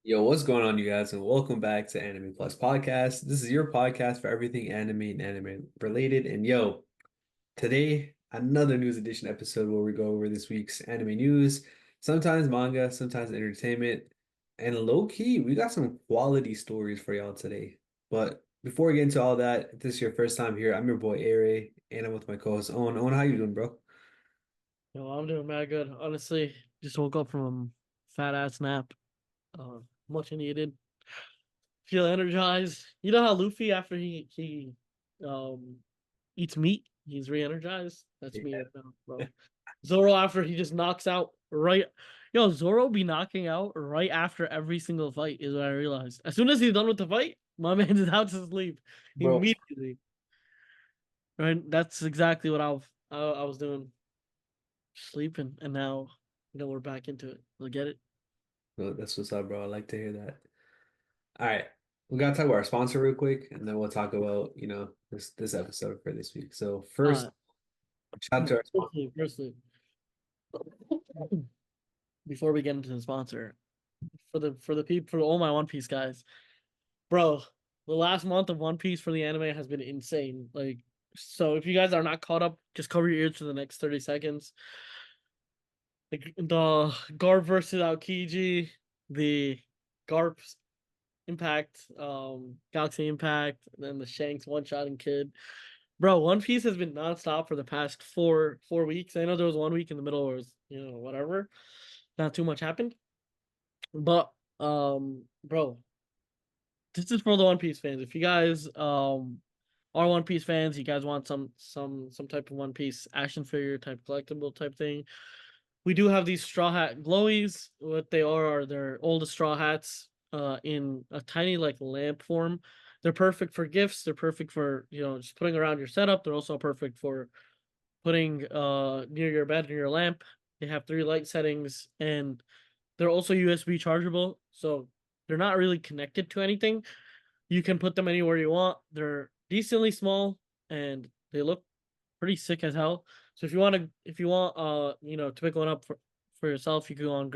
Yo, what's going on, you guys, and welcome back to Anime Plus Podcast. This is your podcast for everything anime and anime related. And yo, today, another news edition episode where we go over this week's anime news, sometimes manga, sometimes entertainment, and low key, we got some quality stories for y'all today. But before we get into all that, if this is your first time here, I'm your boy Aray, and I'm with my co-host Owen. Owen, how you doing, bro? Yo, I'm doing mad good. Honestly, just woke up from a fat ass nap. Much needed. Feel energized. You know how Luffy after he um eats meat, he's re-energized? That's me Yeah. right now, bro. Zoro after he just knocks out right. Yo, Zoro be knocking out right after every single fight is what I realized. As soon as he's done with the fight, my man is out to sleep Bro, immediately. Right? That's exactly what I was doing, sleeping, and now we're back into it. Look at it. well, that's what's up, bro. I like to hear that. All right. We gotta talk about our sponsor real quick, and then we'll talk about, this episode for this week. So first, Uh, shout out to our sponsor. firstly, before we get into the sponsor, for the people for all my One Piece guys, bro, the last month of One Piece for the anime has been insane. Like, so if you guys are not caught up, just cover your ears for the next 30 seconds. The Garp versus Aokiji, the Garp Impact, Galaxy Impact, and then the Shanks one-shotting Kid. Bro, One Piece has been nonstop for the past four weeks. I know there was 1 week in the middle where it was, whatever. Not too much happened. But bro, this is for the One Piece fans. If you guys are One Piece fans, you guys want some type of One Piece action figure type collectible type thing. We do have these straw hat glowies. What they are they're oldest straw hats in a tiny like lamp form. They're perfect for gifts. They're perfect for, just putting around your setup. They're also perfect for putting near your bed, near your lamp. They have three light settings and they're also USB chargeable. So they're not really connected to anything. You can put them anywhere you want. They're decently small and they look pretty sick as hell. So if you want to pick one up for yourself, you can go on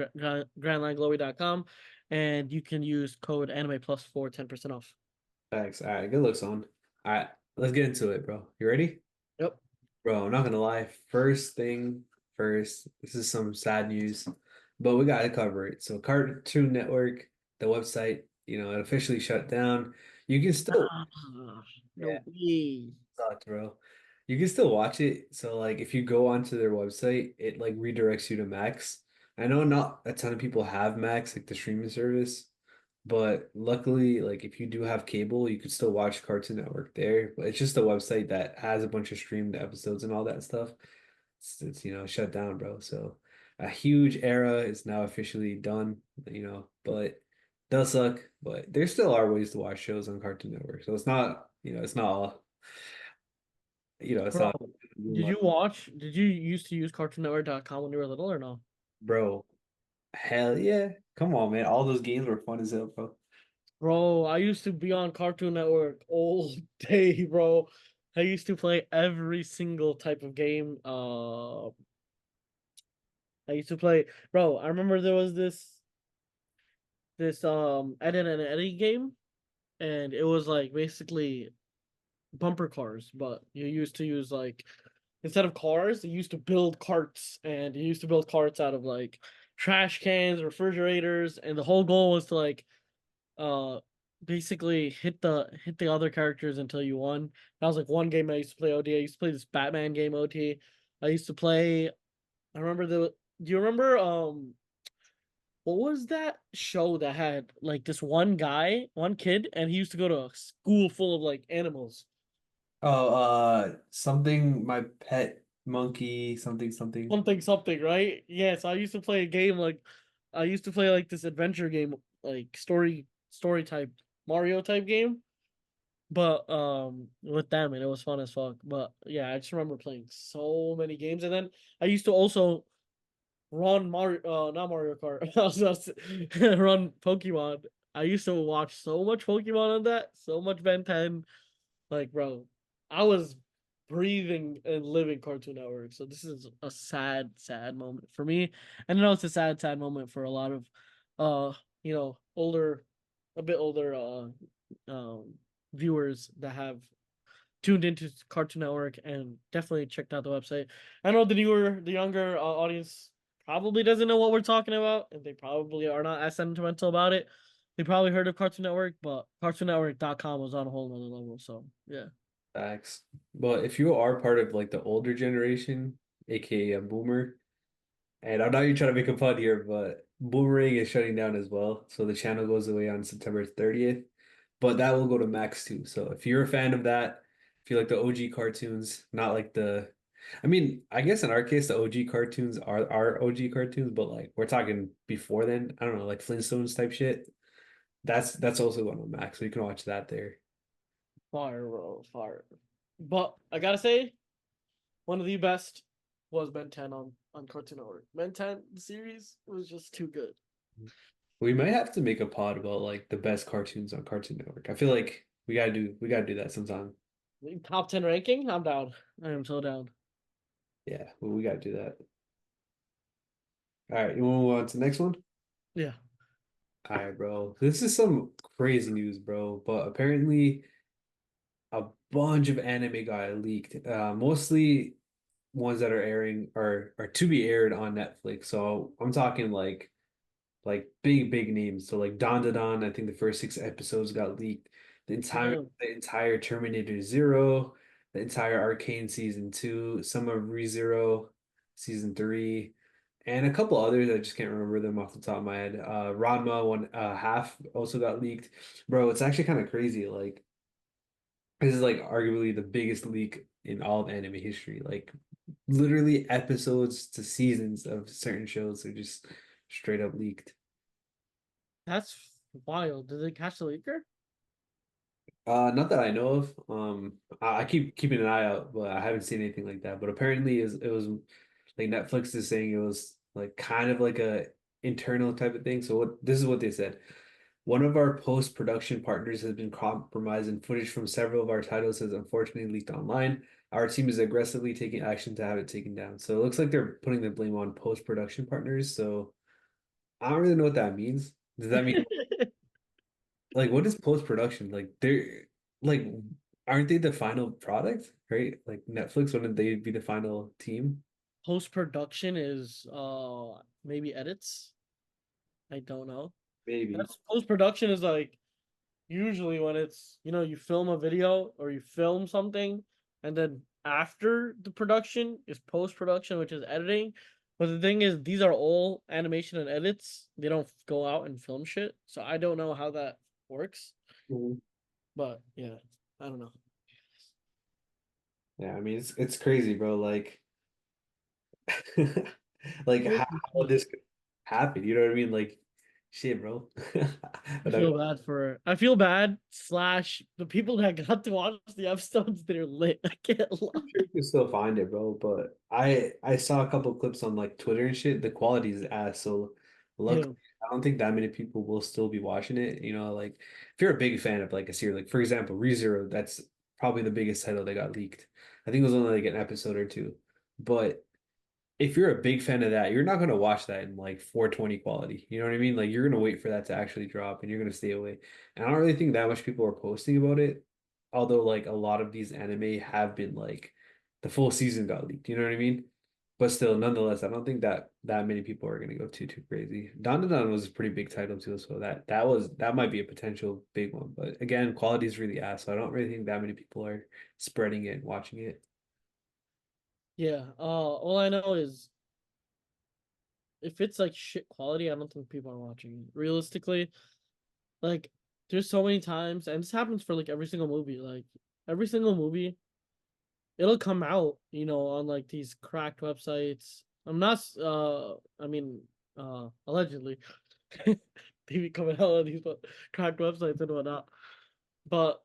grandlineglowy.com and you can use code anime plus for 10% off. Thanks. All right, good looks on. All right, let's get into it, bro. You ready? Yep. Bro, I'm not gonna lie. First thing first, this is some sad news, but we gotta cover it. So Cartoon Network, the website, it officially shut down. You can still, Ah, yeah, no way. sucks, bro. You can still watch it. So like if you go onto their website, it like redirects you to Max. I know not a ton of people have Max, like the streaming service, but luckily, like if you do have cable, you could still watch Cartoon Network there. But it's just a website that has a bunch of streamed episodes and all that stuff. It's shut down, bro. So a huge era is now officially done, but does suck, but there still are ways to watch shows on Cartoon Network. So it's not all it's Bro, not, did you used to use cartoonnetwork.com when you were little or no? bro. Hell yeah. Come on, man. All those games were fun as hell, bro. Bro, I used to be on Cartoon Network all day, bro. I used to play every single type of game. I used to play, bro. I remember there was this Ed and Eddie game, and it was like basically bumper cars, but you used to use like instead of cars, you used to build carts, and you used to build carts out of like trash cans, refrigerators, and the whole goal was to like uh basically hit the other characters until you won. That was like one game I used to play OD. I used to play this Batman game OT. I used to play. I remember the. Do you remember what was that show that had like this one guy, one kid, and he used to go to a school full of like animals. Oh, something my pet monkey, something, something. Something something, right? Yes, I used to play a game like I used to play like this adventure game, like story type Mario type game. But with them and it was fun as fuck. But yeah, I just remember playing so many games. And then I used to also run Mario not Mario Kart. I was about to run Pokemon. I used to watch so much Pokemon on that, so much Ben 10. Like, bro, I was breathing and living Cartoon Network. So this is a sad, sad moment for me. And I know it's a sad, sad moment for a lot of older, a bit older viewers that have tuned into Cartoon Network and definitely checked out the website. I know the younger audience probably doesn't know what we're talking about, and they probably are not as sentimental about it. They probably heard of Cartoon Network, but CartoonNetwork.com was on a whole nother level. So yeah. Facts. But if you are part of like the older generation, aka a boomer, and I'm not even trying to make a fun here, but Boomerang is shutting down as well. So the channel goes away on September 30th. But that will go to Max too. So if you're a fan of that, if you like the OG cartoons, not like I mean, I guess in our case the OG cartoons are our OG cartoons, but like we're talking before then, I don't know, like Flintstones type shit. That's also going on Max, so you can watch that there. Fire, bro, fire. But I gotta say, one of the best was Ben 10 on Cartoon Network. Ben 10 the series was just too good. We might have to make a pod about like the best cartoons on Cartoon Network. I feel like we gotta do that sometime. Top 10 ranking? I'm down. I am so down. Yeah, we gotta do that. All right, you want to move on to the next one? Yeah. All right, bro. This is some crazy news, bro. But apparently, a bunch of anime got leaked. Mostly ones that are airing are to be aired on Netflix. So I'm talking like big names. So like Don, I think the first 6 episodes got leaked. The entire Damn. the entire Terminator Zero, the entire Arcane season 2, some of ReZero season 3, and a couple others. I just can't remember them off the top of my head. Ranma one half also got leaked. Bro, it's actually kind of crazy. Like this is like arguably the biggest leak in all of anime history. Like literally episodes to seasons of certain shows are just straight up leaked. That's wild. Did they catch the leaker? Not that I know of. I keep keeping an eye out, but I haven't seen anything like that. But apparently, it was like Netflix is saying it was like kind of like a internal type of thing. So this is what they said. One of our post-production partners has been compromised, and footage from several of our titles has unfortunately leaked online. Our team is aggressively taking action to have it taken down. So it looks like they're putting the blame on post-production partners. So I don't really know what that means. Does that mean like what is post-production? Like they're like aren't they the final product, right? Like Netflix, wouldn't they be the final team? Post production is maybe edits. I don't know. Maybe. That's post production is like usually when it's you film a video or you film something and then after the production is post production, which is editing. But the thing is, these are all animation and edits. They don't go out and film shit. So I don't know how that works. Mhm. But yeah, I don't know. Yeah, I mean it's crazy, bro. Like like how this could happen, you know what I mean? Like shit, bro. I But I feel bad for I feel bad slash the people that got to watch the episodes, they're lit. I can't lie. I'm sure you can still find it, bro. But I saw a couple clips on like Twitter and shit. The quality is ass. So luckily, Yeah. I don't think that many people will still be watching it. You know, like if you're a big fan of like a series, like for example, ReZero, that's probably the biggest title that got leaked. I think it was only like an episode or two. But if you're a big fan of that, you're not gonna watch that in like 420 quality. You know what I mean? Like you're gonna wait for that to actually drop and you're gonna stay away. And I don't really think that much people are posting about it. Although like a lot of these anime have been like the full season got leaked, you know what I mean? But still, nonetheless, I don't think that many people are gonna go too crazy. Don was a pretty big title too, so that might be a potential big one. But again, quality is really ass, so I don't really think that many people are spreading it and watching it. Yeah. All I know is if it's like shit quality, I don't think people are watching it. Realistically, like there's so many times, and this happens for like every single movie. Like every single movie, it'll come out, on like these cracked websites. I'm not I mean, allegedly they be coming out on these cracked websites and whatnot. But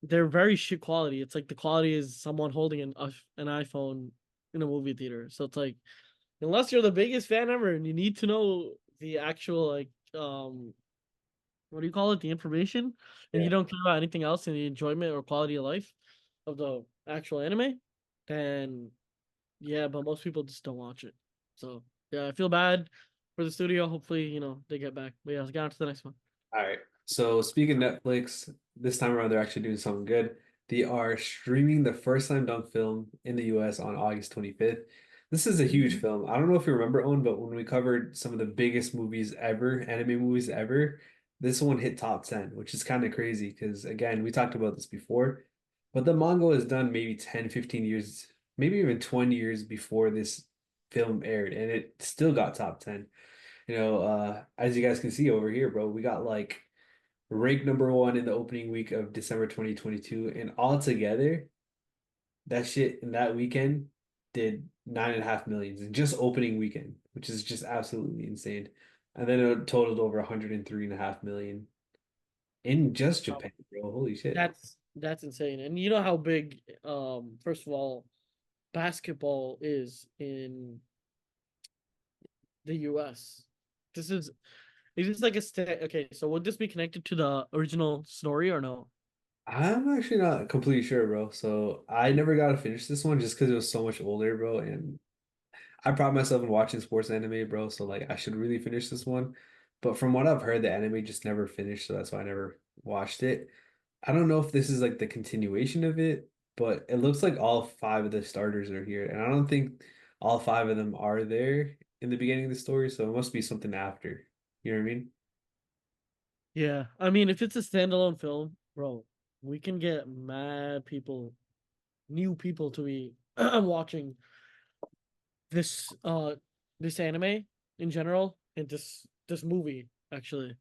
they're very shit quality. It's like the quality is someone holding an iPhone in a movie theater. So it's like unless you're the biggest fan ever and you need to know the actual like what do you call it, the information, and you Yeah. don't care about anything else in the enjoyment or quality of life of the actual anime, then yeah, but most people just don't watch it. So yeah, I feel bad. for the studio. Hopefully, they get back. But yeah, let's get on to the next one. All right. So speaking of Netflix, this time around they're actually doing something good. They are streaming the first time done film in the US on August 25th. This is a huge film. I don't know if you remember, Owen, but when we covered some of the biggest movies ever, anime movies ever, this one hit top 10, which is kind of crazy because again, we talked about this before, but the manga was done maybe 10, 15 years, maybe even 20 years before this film aired, and it still got top 10. As you guys can see over here, bro, we got like ranked number one in the opening week of December 2022, and altogether, that shit in that weekend did 9.5 millions in just opening weekend, which is just absolutely insane. And then it totaled over 103.5 million in just Wow. Japan, bro. Holy shit. That's insane. And you know how big, first of all, basketball is in the US. This is this like okay, so would this be connected to the original story or no? I'm actually not completely sure, bro. So I never got to finish this one just because it was so much older, bro. And I pride myself in watching sports anime, bro. So like I should really finish this one. But from what I've heard, the anime just never finished, so that's why I never watched it. I don't know if this is like the continuation of it, but it looks like all five of the starters are here. And I don't think all five of them are there in the beginning of the story, so it must be something after. You know what I mean? Yeah. I mean, if it's a standalone film, bro, we can get mad people, new people to be watching this this anime in general and this movie actually.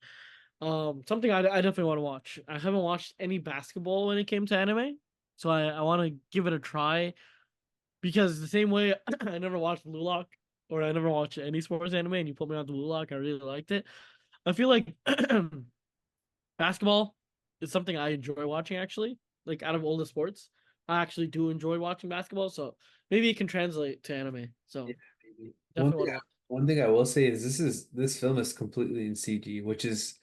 Something I definitely want to watch. I haven't watched any basketball when it came to anime, so I want to give it a try because the same way I never watched Blue Lock or I never watched any sports anime, and you put me on the Blue Lock, I really liked it. I feel like basketball is something I enjoy watching actually. Like out of all the sports, I actually do enjoy watching basketball, so maybe it can translate to anime. Yeah, So maybe. definitely want to watch. One thing I will say is this film is completely in CG, which is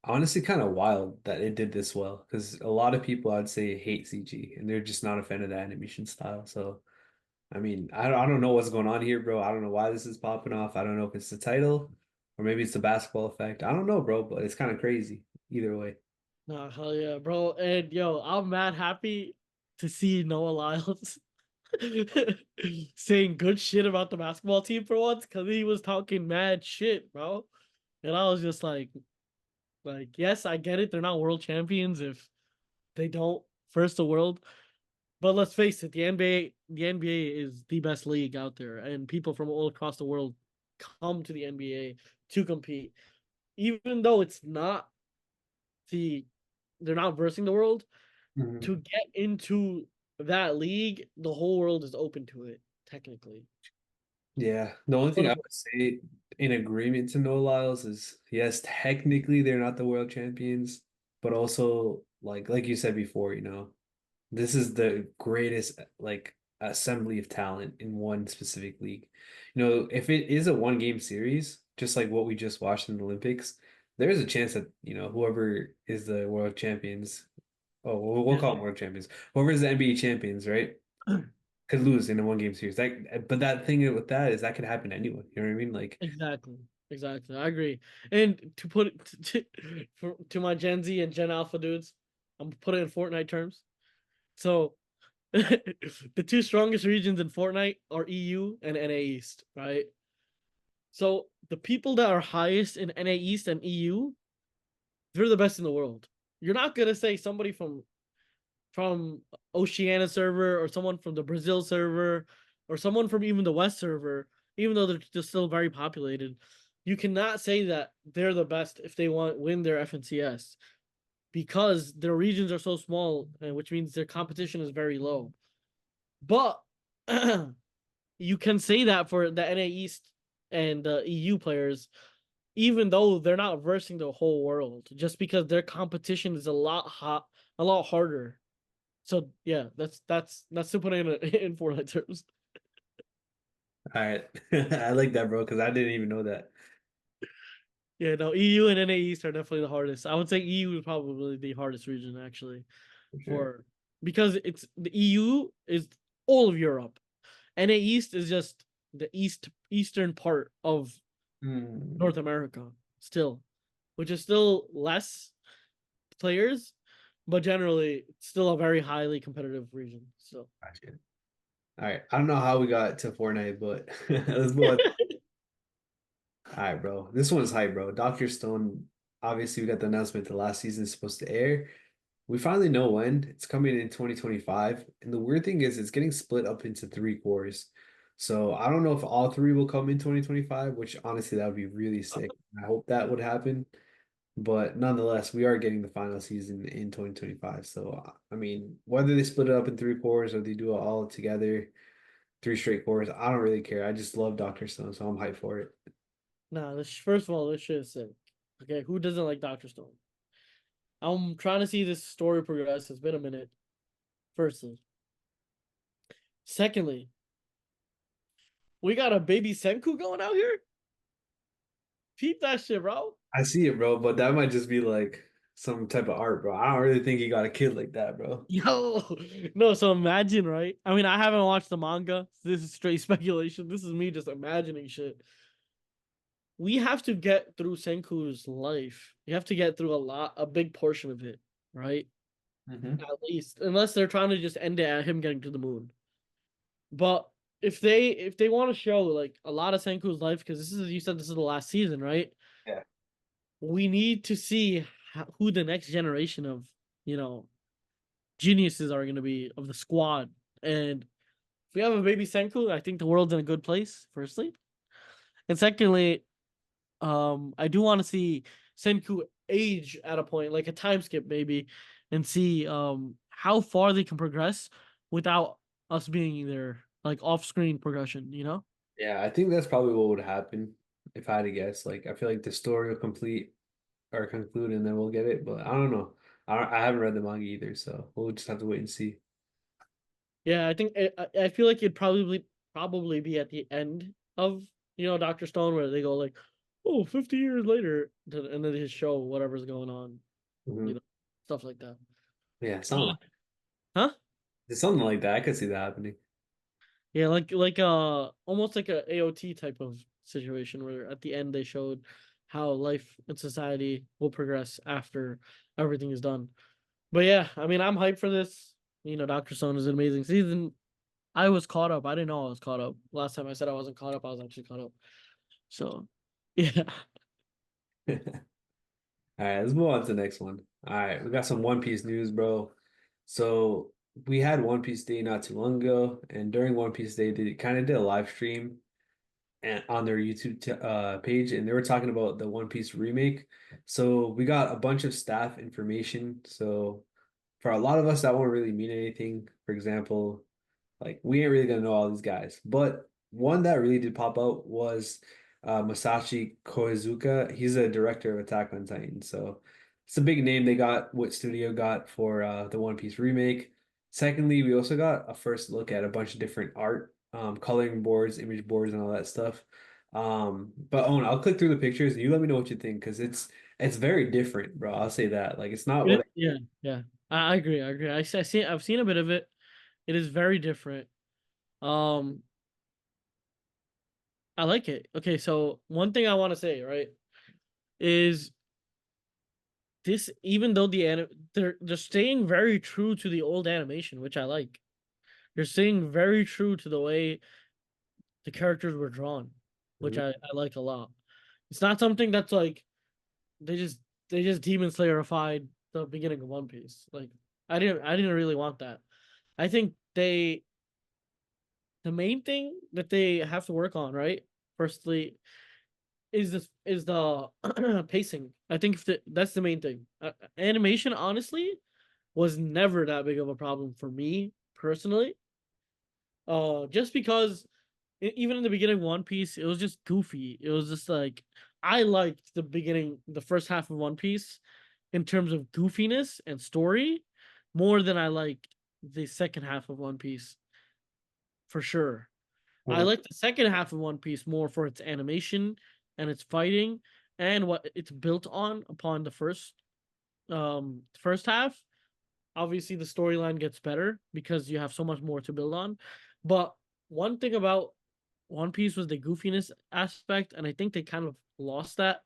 honestly kind of wild that it did this well because a lot of people I'd say hate CG and they're just not a fan of the animation style. So I mean, I don't know what's going on here, bro. I don't know why this is popping off. I don't know if it's the title or maybe it's the basketball effect. I don't know, bro, but it's kind of crazy either way. Nah, hell yeah, bro. And yo, I'm mad happy to see Noah Lyles saying good shit about the basketball team for once because he was talking mad shit, bro. And I was just like, yes, I get it. They're not world champions if they don't first the world. But let's face it, the NBA is the best league out there, and people from all across the world come to the NBA to compete. Even though the they're not versing the world, to Mhm. get into that league, the whole world is open to it, technically. Yeah, the only thing I would say in agreement to No Lyles is yes, technically they're not the world champions, but also like you said before, this is the greatest like assembly of talent in one specific league. If it is a one game series, just like what we just watched in the Olympics, there's a chance that, whoever is the world champions, oh, we'll Yeah. call them world champions, whoever is the NBA champions, right? Could lose in a one game series. But that thing with that is that could happen to anyone. You know what I mean? Like, Exactly. Exactly. I agree. And to put it to my Gen Z and Gen Alpha dudes, I'm putting it in Fortnite terms. So the two strongest regions in Fortnite are EU and NA East, right? So the people that are highest in NA East and EU, they're the best in the world. You're not gonna say somebody from Oceania server or someone from the Brazil server or someone from even the West server, even though they're just still very populated, you cannot say that they're the best if they want win their FNCS because their regions are so small, which means their competition is very low. But you can say that for the NA East and the EU players, even though they're not versing the whole world, just because their competition is a lot harder. So yeah, that's to put it in Fortnite terms. all right. I like that, bro, because I didn't even know that. Yeah, no, EU and NA East are definitely the hardest. I would say EU is probably the hardest region actually For sure. for because it's the EU is all of Europe. NA East is just the eastern part of North Hmm. America still, which is still less players, but generally it's still a very highly competitive region. So Gotcha. All right. I don't know how we got to Fortnite, but let's move on. All right, bro. This one's hype, bro. Dr. Stone, obviously, we got the announcement the last season is supposed to air. We finally know when. It's coming in 2025. And the weird thing is, it's getting split up into three cores. So I don't know if all three will come in 2025, which honestly, that would be really sick. I hope that would happen. But nonetheless, we are getting the final season in 2025. So, I mean, whether they split it up in three cores or they do it all together, three straight cores, I don't really care. I just love Dr. Stone, so I'm hyped for it. nah, this first of all, this shit is sick. Okay, who doesn't like Doctor Stone? I'm trying to see this story progress. It's been a minute. Firstly, secondly, we got a baby Senku going out here. Peep that shit, bro. I see it, bro, but that might just be like some type of art, bro. I don't really think he got a kid like that, bro. Yo, no. So imagine, right? I mean, I haven't watched the manga. So this is straight speculation. This is me just imagining shit. We have to get through Senku's life. We have to get through a big portion of it, right? Hmm. At least, unless they're trying to just end it at him getting to the moon. But if they want to show like a lot of Senku's life, because this is you said this is the last season, right? Yeah. We need to see who the next generation of you know geniuses are going to be of the squad. And if we have a baby Senku, I think the world's in a good place. Firstly, and secondly, I do want to see Senku age at a point, like a time skip maybe, and see how far they can progress without us being their like off-screen progression. You know? Yeah, I think that's probably what would happen if I had to guess. Like, I feel like the story will complete or conclude and then we'll get it, but I don't know. I haven't read the manga either, so we'll just have to wait and see. Yeah, I think I feel like it'd probably be at the end of Doctor Stone where they go like, oh, 50 years later, and then they show whatever's going on, you Hmm. know, stuff like that. Yeah, something Uh, like Huh? it's something like that. I could see that happening. Yeah, like almost like a AOT type of situation where at the end they showed how life and society will progress after everything is done. But yeah, I mean I'm hyped for this. Doctor Stone is an amazing season. I was caught up. I didn't know I was caught up. Last time I said I wasn't caught up, I was actually caught up. So yeah. All right, let's move on to the next one. All right, we got some One Piece news, bro. So we had One Piece Day not too long ago, and during One Piece Day, they kind of did a live stream and on their YouTube page, and they were talking about the One Piece remake. So we got a bunch of staff information. So for a lot of us, that won't really mean anything. For example, like we ain't really gonna know all these guys, but one that really did pop out was Masashi Koizuka. He's a director of Attack on Titan, so it's a big name they got. What studio got for the One Piece remake? Secondly, we also got a first look at a bunch of different art, coloring boards, image boards, and all that stuff. But Owen, I'll click through the pictures and you let me know what you think because it's very different, bro. I'll say that. Like it's not what. Yeah, yeah. I agree. I agree. I've seen a bit of it. It is very different. Um, I like it. Okay, so one thing I want to say, right, is this even though they're staying very true to the old animation, which I like. They're staying very true to the way the characters were drawn, which Mhm. I like a lot. It's not something that's like they just they just Demon Slayerified the beginning of One Piece. Like I didn't really want that. I think the main thing that they have to work on, right? Firstly, is the pacing. I think that's the main thing. Animation, honestly, was never that big of a problem for me personally. Just because even in the beginning of One Piece, it was just goofy. It was just like I liked the first half of One Piece in terms of goofiness and story more than I like the second half of One Piece for sure. I Mhm. like the second half of One Piece more for its animation and its fighting and what it's built on upon the first half. Obviously the storyline gets better because you have so much more to build on. But one thing about One Piece was the goofiness aspect, and I think they kind of lost that.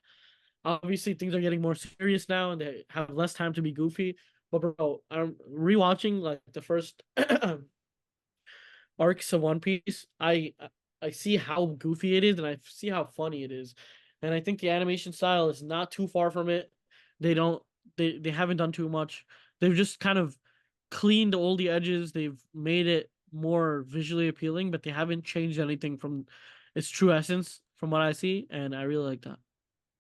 Obviously, things are getting more serious now, and they have less time to be goofy. But bro, I'm rewatching like the first arcs of One Piece. I see how goofy it is, and I see how funny it is, and I think the animation style is not too far from it. They don't they haven't done too much. They've just kind of cleaned all the edges. They've made it more visually appealing, but they haven't changed anything from its true essence, from what I see, and I really like that.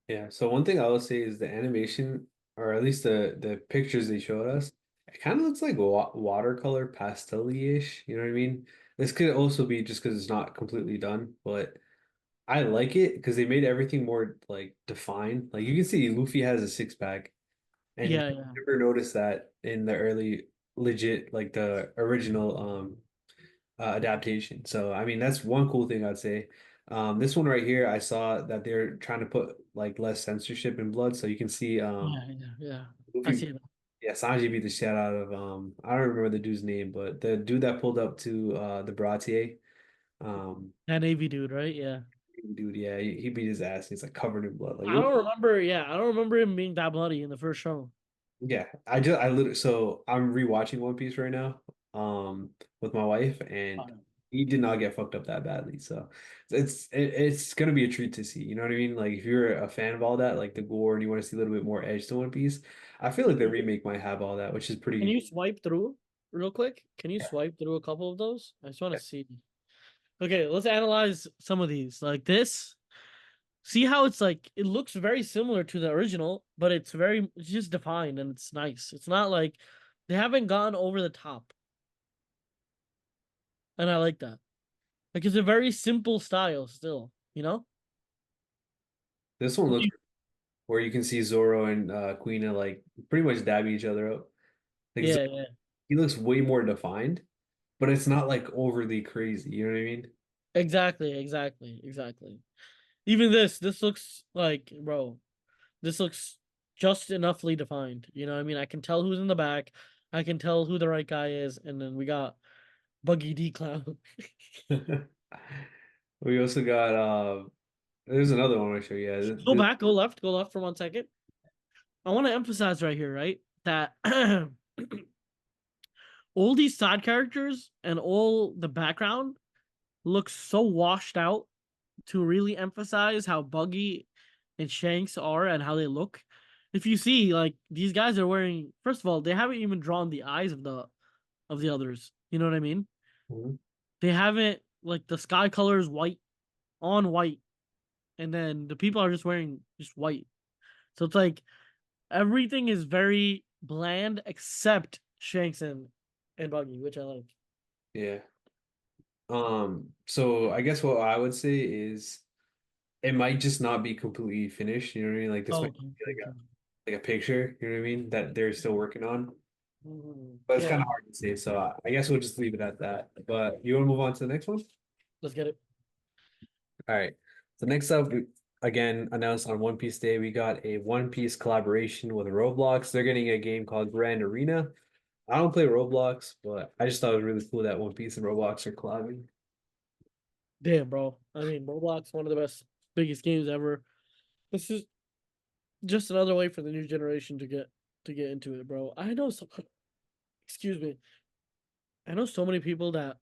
Yeah. So one thing I will say is the animation, or at least the pictures they showed us, it kind of looks like wa watercolor pastel-ish. You know what I mean? This could also be just because it's not completely done, but I like it because they made everything more like defined. Like you can see Luffy has a six pack, and Yeah, you yeah. never noticed that in the early legit, like the original adaptation. So I mean that's one cool thing I'd say. This one right here, I saw that they're trying to put like less censorship in blood, so you can see Yeah, yeah, yeah. I Luffy, see that. yeah, Sanji beat the shit out of I don't remember the dude's name, but the dude that pulled up to the Bratier, um That Navy dude, right? Yeah. dude, yeah, he beat his ass. He's like covered in blood. Like I don't remember. Yeah, I don't remember him being that bloody in the first show. yeah, I literally so I'm rewatching One Piece right now, with my wife, and Oh, he did not get fucked up that badly. So it's gonna be a treat to see. You know what I mean? Like if you're a fan of all that, like the gore, and you want to see a little bit more edge to One Piece, I feel like the remake might have all that, which is can pretty. you swipe through real quick? Can you swipe through a couple of those? I just want to see. Okay, let's analyze some of these. Like this. See how it's like it looks very similar to the original, but it's just defined and it's nice. It's not like they haven't gone over the top. And I like that. Like it's a very simple style still, you know? This one looks where you can see Zoro and Queen like pretty much dabbing each other up. Like Yeah, yeah. he looks way more defined, but it's not like overly crazy. You know what I mean? Exactly, exactly, exactly. Even this looks like, bro, this looks just enoughly defined. You know what I mean? I can tell who's in the back. I can tell who the right guy is, and then we got Buggy D Clown. We also got there's another one I'll show you. Yeah, Go left for 1 second. I want to emphasize right here, right, that all these side characters and all the background looks so washed out to really emphasize how Buggy and Shanks are and how they look. If you see, like these guys are wearing, first of all, they haven't even drawn the eyes of the others. You know what I mean? Mhm. They haven't like the sky color is white on white, and then the people are just wearing just white. So it's like everything is very bland except Shanks and Buggy, which I like. Yeah. So I guess what I would say is it might just not be completely finished. You know what I mean? Like this Oh, might okay, be okay. like a picture. You know what I mean? That they're still working on, Mhm. but it's Yeah, kind of hard to say. So I guess we'll just leave it at that. But you want to move on to the next one? let's get it. All right. So next up, again, announced on One Piece Day, we got a One Piece collaboration with Roblox. They're getting a game called Grand Arena. I don't play Roblox, but I just thought it was really cool that One Piece and Roblox are collabing. Damn, bro. I mean, Roblox, one of the best, biggest games ever. This is just another way for the new generation to get into it, bro. I know so excuse me. I know so many people that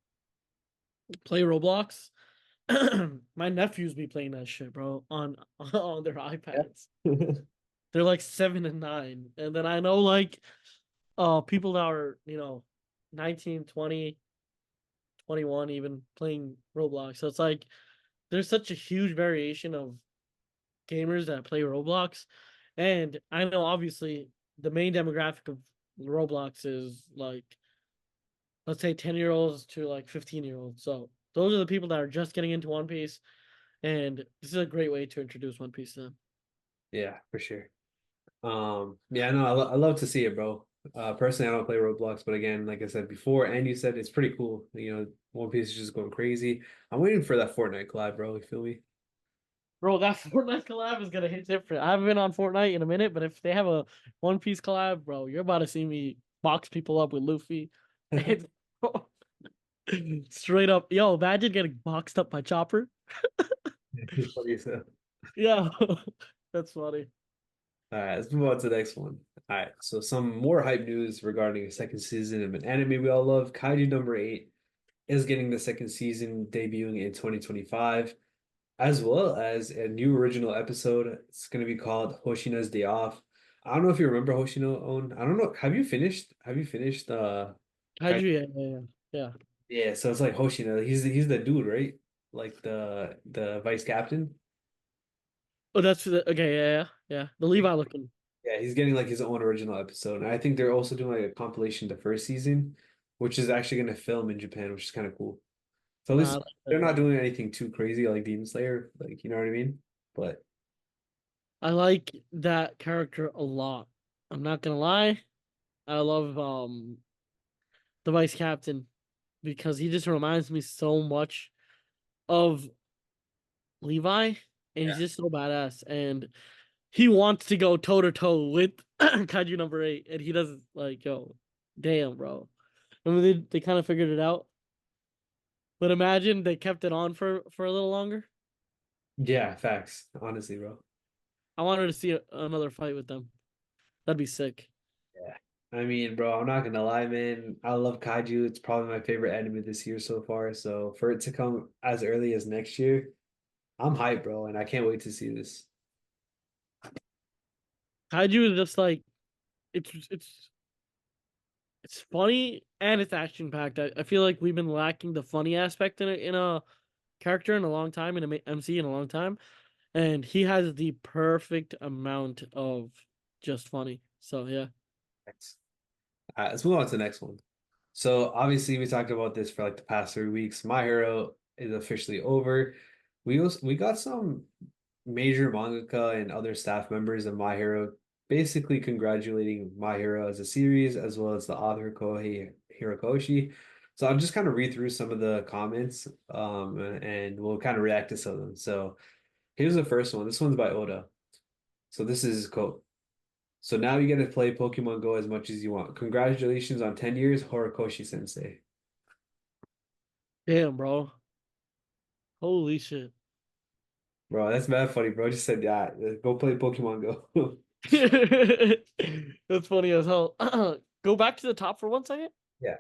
play Roblox. My nephews be playing that shit, bro, on on their iPads. Yeah. They're like 7 and 9. And then I know like people that are, 19, 20, 21 even playing Roblox. So it's like there's such a huge variation of gamers that play Roblox. And I know obviously the main demographic of Roblox is like, let's say 10-year-olds to like 15-year-olds. So those are the people that are just getting into One Piece. And this is a great way to introduce One Piece to them. Yeah, for sure. Yeah, no, I love to see it, bro. Personally, I don't play Roblox, but again, like I said before, and you said it's pretty cool. One Piece is just going crazy. I'm waiting for that Fortnite collab, bro. You feel me? Bro, that Fortnite collab is gonna hit different. I haven't been on Fortnite in a minute, but if they have a One Piece collab, bro, you're about to see me box people up with Luffy. And Straight up. Yo, imagine getting boxed up by Chopper. What do you say? Yeah. That's funny. All right, let's move on to the next one. All right, so some more hype news regarding a second season of an anime we all love. Kaiju number 8 is getting the second season debuting in 2025, as well as a new original episode. It's going to be called Hoshina's Day Off. I don't know if you remember Hoshino Own. I don't know. Have you finished? Have you finished Kaiju, yeah, yeah, yeah. Yeah. Yeah, so it's like Hoshino. He's the dude, right? Like the vice captain. Oh, that's okay, yeah, yeah, yeah. The Levi looking. Yeah, he's getting like his own original episode. And I think they're also doing like a compilation the first season, which is actually going to film in Japan, which is kind of cool. So at Nah, I least like they're that. not doing anything too crazy like Demon Slayer, like you know what I mean? But I like that character a lot. I'm not gonna lie. I love the vice captain because he just reminds me so much of Levi, and he's yeah, just so badass. And he wants to go toe to toe with Kaiju number 8, and he doesn't like yo, damn, bro. I mean, they kind of figured it out, but imagine they kept it on for a little longer. yeah, facts. Honestly, bro. I wanted to see another fight with them. That'd be sick. Yeah. I mean, bro, I'm not gonna lie, man. I love Kaiju. It's probably my favorite anime this year so far. So for it to come as early as next year, I'm hyped, bro, and I can't wait to see this. Kaiju is just like it's funny and it's action packed. I feel like we've been lacking the funny aspect in a character in a long time, in a MC in a long time, and he has the perfect amount of just funny. So yeah, Thanks. Let's move on to the next one. So obviously we talked about this for like the past 3 weeks. My Hero is officially over. We got some major mangaka and other staff members of My Hero basically congratulating My Hero as a series as well as the author Kohei Hirokoshi. So I'll just kind of read through some of the comments and we'll kind of react to some of them. So here's the first one. This one's by Oda. So this is his quote. So now you get to play Pokemon Go as much as you want. Congratulations on 10 years, Horikoshi Sensei. damn, bro, holy shit. Bro, that's mad funny, bro. Just said, yeah, go play Pokemon Go. That's funny as hell. Go back to the top for 1 second. Yeah.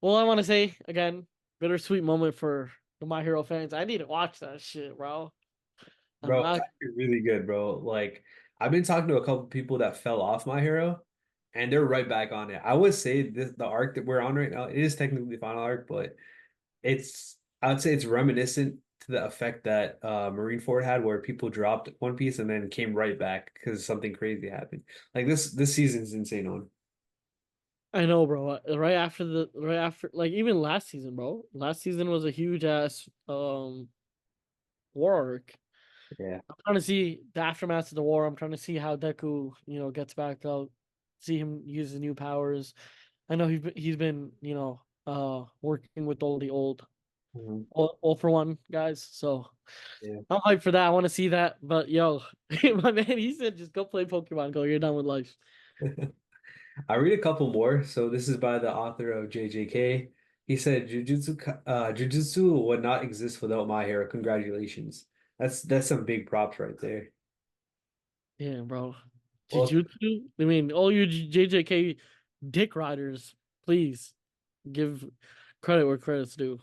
Well, I want to say again, bittersweet moment for the My Hero fans. I need to watch that shit, bro. I'm Bro, it's not. actually really good, bro. Like, I've been talking to a couple people that fell off My Hero, and they're right back on it. I would say this the arc that we're on right now, it is technically the final arc, but I would say it's reminiscent to the effect that Marineford had where people dropped One Piece and then came right back because something crazy happened. Like this season's insane on. I know, bro. Right after, like even last season, bro. Last season was a huge ass war arc. Yeah. I'm trying to see the aftermath of the war. I'm trying to see how Deku, gets back out. See him use his new powers. I know he's been working with all the old Mhm. all for one guys. So Yeah. I'm hyped for that. I want to see that. But yo, my man, he said just go play Pokemon Go. You're done with life. I read a couple more. So this is by the author of JJK. He said Jujutsu would not exist without My Hero. Congratulations. That's some big props right there. Yeah, bro. Well, Jujutsu? I mean, all you JJK dick riders, please give credit where credit's due.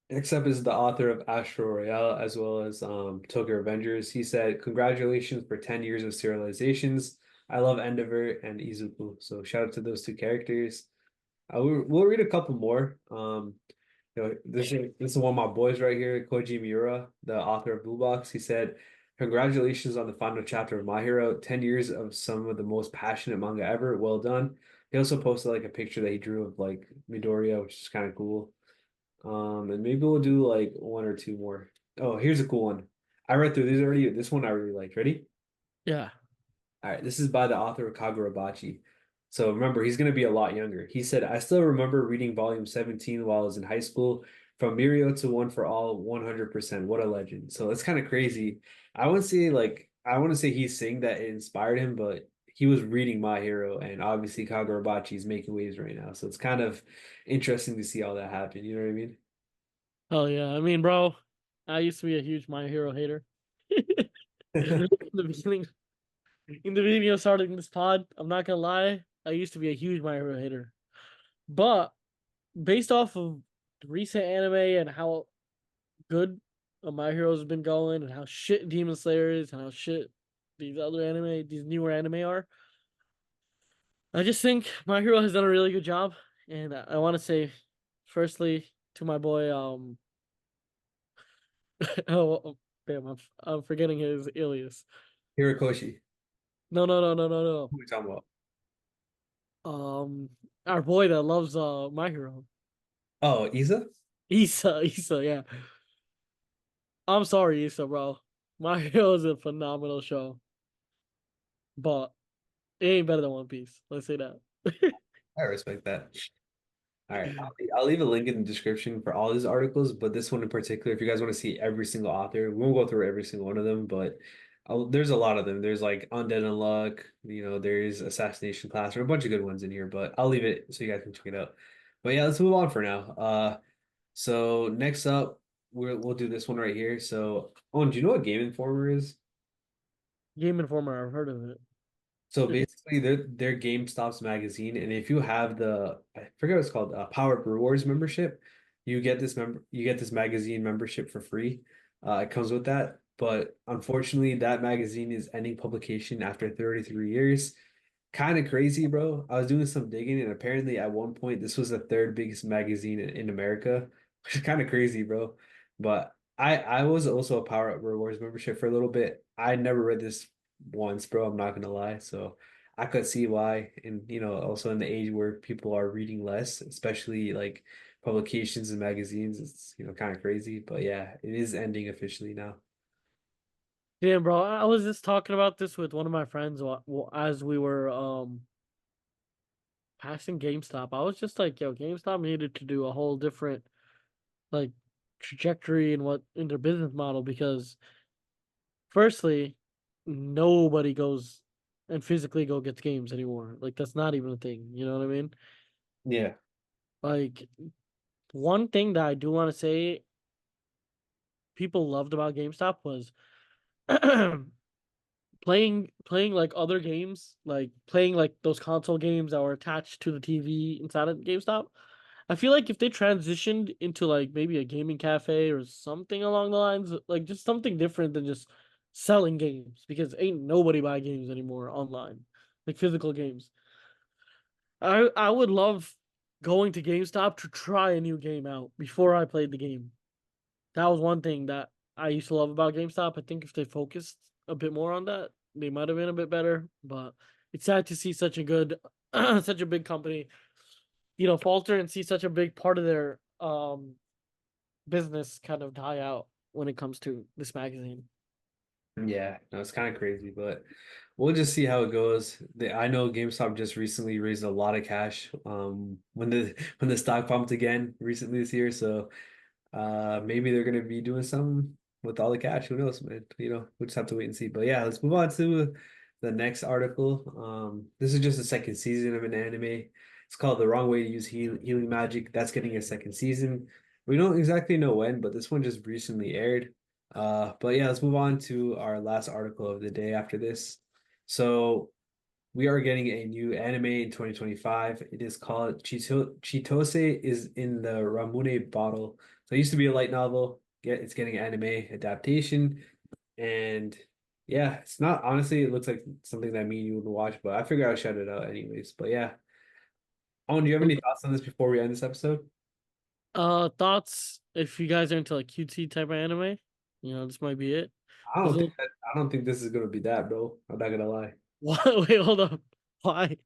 next up is the author of Astro Royale as well as Tokyo Revengers. He said, "Congratulations for 10 years of serializations. I love Endeavor and Izuku." So shout out to those two characters. We'll read a couple more. This is one of my boys right here, Koji Miura, the author of Blue Box. He said, "Congratulations on the final chapter of My Hero. 10 years of some of the most passionate manga ever. Well done." He also posted like a picture that he drew of like Midoriya, which is kind of cool. And maybe we'll do like one or two more. Oh, here's a cool one. I read through these already. This one I really liked. Ready? Yeah. All right, this is by the author of Kagurabachi. So remember, he's going to be a lot younger. He said, "I still remember reading volume 17 while I was in high school, from Mirio to One for All, 100%. What a legend." So it's kind of crazy. I wouldn't say he's saying that it inspired him, but he was reading My Hero, and obviously Kagurabachi is making waves right now. So it's kind of interesting to see all that happen. You know what I mean? Oh yeah, I mean, bro, I used to be a huge My Hero hater. In the beginning, in the beginning of starting this pod, I'm not gonna lie, I used to be a huge My Hero hater. But based off of the recent anime and how good My Hero's been going, and how shit Demon Slayer is, and how shit these newer anime are, I just think My Hero has done a really good job. And I want to say, firstly, to my boy, oh, damn, I'm forgetting his alias. Hirikoshi, No, no, no, no, no, who are we talking about? no. Our boy that loves My Hero, Oh, Isa? Issa, yeah. I'm sorry, Issa, bro. My Hero is a phenomenal show, but it ain't better than One Piece. Let's say that. I respect that. All right, I'll leave a link in the description for all these articles, but this one in particular, if you guys want to see every single author, we won't go through every single one of them, but there's a lot of them. There's like Undead Unluck, there's Assassination Classroom, a bunch of good ones in here, but I'll leave it so you guys can check it out. But yeah, let's move on for now. So next up, we'll do this one right here. So, Owen, do you know what Game Informer is? Game Informer, I've heard of it. So basically, they're GameStop's magazine, and if you have I forget what it's called, Power Up Rewards membership, you get this magazine membership for free. It comes with that, but unfortunately, that magazine is ending publication after 33 years. Kind of crazy, bro. I was doing some digging, and apparently, at one point, this was the third biggest magazine in America, which is kind of crazy, bro. But I was also a Power Up Rewards membership for a little bit. I never read this once, bro. I'm not gonna lie. So I could see why, and also in the age where people are reading less, especially like publications and magazines, it's kind of crazy. But yeah, it is ending officially now. Damn, bro. I was just talking about this with one of my friends as we were passing GameStop. I was just like, yo, GameStop needed to do a whole different like trajectory in their business model because firstly, nobody goes and physically go gets games anymore. Like that's not even a thing. You know what I mean? Yeah, Like one thing that I do want to say people loved about GameStop was playing like other games, like playing like those console games that were attached to the TV inside of GameStop. I feel like if they transitioned into like maybe a gaming cafe or something along the lines, like just something different than just selling games, because ain't nobody buy games anymore online, like physical games. I would love going to GameStop to try a new game out before I played the game. That was one thing that I used to love about GameStop. I think if they focused a bit more on that, they might have been a bit better. But it's sad to see such a good, such a big company, falter and see such a big part of their business kind of die out when it comes to this magazine. yeah, no, it's kind of crazy, but we'll just see how it goes. I know GameStop just recently raised a lot of cash when the stock pumped again recently this year, so maybe they're gonna be doing something with all the cash. Who knows, man? We'll just have to wait and see. But yeah, let's move on to the next article. This is just the second season of an anime. It's called The Wrong Way to Use Healing Magic. That's getting a second season. We don't exactly know when, but this one just recently aired. But yeah, let's move on to our last article of the day after this. So we are getting a new anime in 2025. It is called Chitose is in the Ramune bottle. So it used to be a light novel. It's getting an anime adaptation. And yeah, it's not honestly, it looks like something that me and you would watch, but I figure I'll shout it out anyways. But yeah. Owen, do you have any thoughts on this before we end this episode? Thoughts if you guys are into like cutesy type of anime, this might be it. There's a I don't think this is gonna be that, bro. I'm not gonna lie. what? Wait, hold up. Why?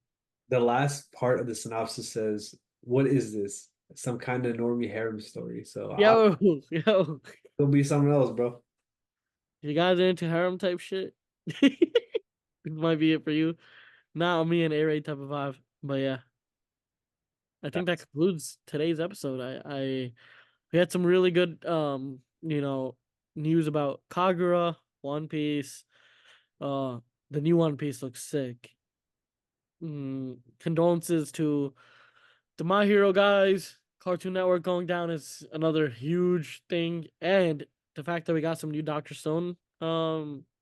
The last part of the synopsis says, "What is this? Some kind of normie harem story." So Yo, yo, it'll be something else, bro. you guys are into harem type shit. It might be it for you. Not me and A-Ray type of vibe. But yeah, I think that concludes today's episode. We had some really good news about Kagura, One Piece. Uh the new One Piece looks sick. Condolences to the My Hero guys. Cartoon Network going down is another huge thing, and the fact that we got some new Doctor Stone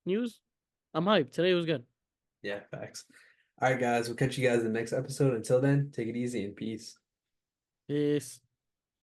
news. I'm hyped. Today was good. Yeah, facts. All right, guys, we'll catch you guys in the next episode. Until then, take it easy and peace. Peace.